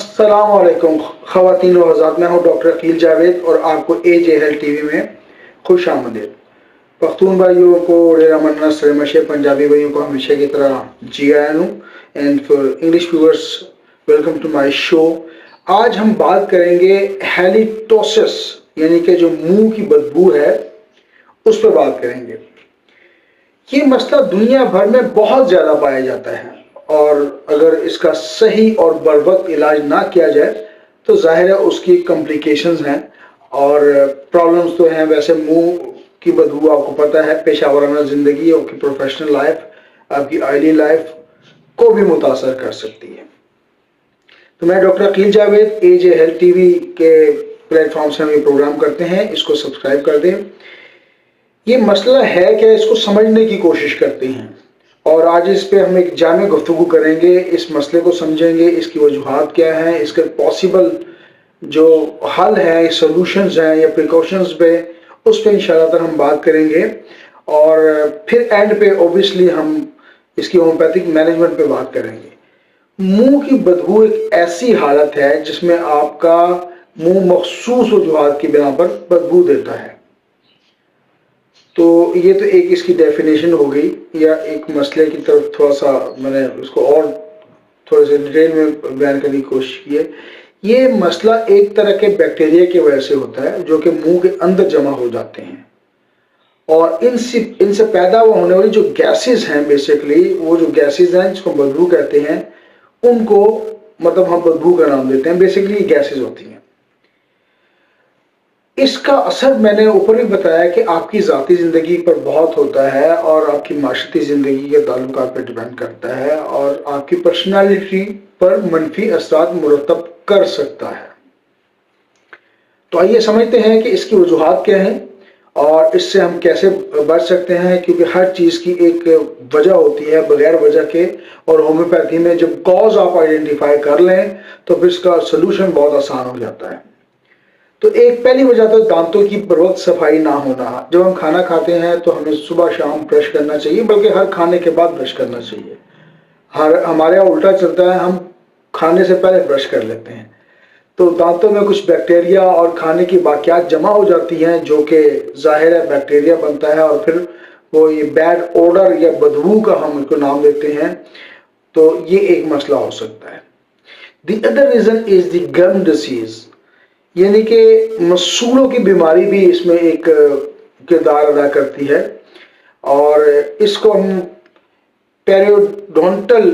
अस्सलाम वालेकुम ख़वातीन व हज़रात, मैं हूँ डॉक्टर अकील जावेद और आपको एजे हेल्थ टीवी में खुश आमदीद। पख्तून भाइयों को रेरा मन्ना सरमशे, पंजाबी भाइयों को हमेशा की तरह जी आया हूँ। And for English viewers, welcome to my show. आज हम बात करेंगे हैलिटोसिस, यानी कि जो मुंह की बदबू है उस पर बात करेंगे। ये मसला दुनिया भर में बहुत ज़्यादा पाया जाता है और अगर इसका सही और बरवक्त इलाज ना किया जाए तो जाहिर है उसकी कॉम्प्लिकेशंस हैं और प्रॉब्लम्स तो हैं। वैसे मुंह की बदबू आपको पता है पेशावराना ज़िंदगी, आपकी प्रोफेशनल लाइफ, आपकी आइली लाइफ को भी मुतासर कर सकती है। तो मैं डॉक्टर अकील जावेद एजे हेल्थ टीवी के प्लेटफॉर्म से हम ये प्रोग्राम करते हैं, इसको सब्सक्राइब कर दें। ये मसला है क्या, इसको समझने की कोशिश करते हैं और आज इस पे हम एक जामे गुफ्तगू करेंगे, इस मसले को समझेंगे, इसकी वजूहात क्या हैं, इसके पॉसिबल जो हल है, सॉल्यूशंस हैं या प्रिकॉशंस पे, उस पर इंशाल्लाह हम बात करेंगे। और फिर एंड पे ओबियसली हम इसकी होम्योपैथिक मैनेजमेंट पे बात करेंगे। मुंह की बदबू एक ऐसी हालत है जिसमें आपका मुंह मखसूस वजूहात की बिना पर बदबू देता है। तो ये तो एक इसकी डेफिनेशन हो गई, या एक मसले की तरफ थोड़ा सा मैंने उसको और थोड़े से डिटेल में बयान करने की कोशिश की है। ये मसला एक तरह के बैक्टीरिया की वजह से होता है जो कि मुंह के अंदर जमा हो जाते हैं और इनसे पैदा होने वाली जो गैसेस हैं, बेसिकली वो जो गैसेस हैं जिसको बदबू कहते हैं, उनको मतलब हम बदबू का नाम देते हैं, बेसिकली गैसेस होती हैं। इसका असर मैंने ऊपर भी बताया कि आपकी ज़ाती ज़िंदगी पर बहुत होता है और आपकी माशरती ज़िंदगी के ताल्लुकात पर डिपेंड करता है और आपकी पर्सनालिटी पर मनफी असरात मुरतब कर सकता है। तो आइए समझते हैं कि इसकी वजूहात क्या हैं और इससे हम कैसे बच सकते हैं, क्योंकि हर चीज़ की एक वजह होती है बगैर वजह के, और होम्योपैथी में जब कॉज आप आइडेंटिफाई कर लें तो फिर इसका सोल्यूशन बहुत आसान हो जाता है। तो एक पहली वजह तो दांतों की बरवक्त सफाई ना होना। जब हम खाना खाते हैं तो हमें सुबह शाम ब्रश करना चाहिए, बल्कि हर खाने के बाद ब्रश करना चाहिए। हमारे यहाँ उल्टा चलता है, हम खाने से पहले ब्रश कर लेते हैं तो दांतों में कुछ बैक्टीरिया और खाने की बाकियात जमा हो जाती हैं, जो कि जाहिर है बैक्टीरिया बनता है और फिर वो ये बैड ओडर या बदबू का हम इसको नाम देते हैं। तो ये एक मसला हो सकता है। The other reason is the gum disease, यानी कि मसूड़ों की बीमारी भी इसमें एक किरदार अदा करती है और इसको हम पेरियोडोंटल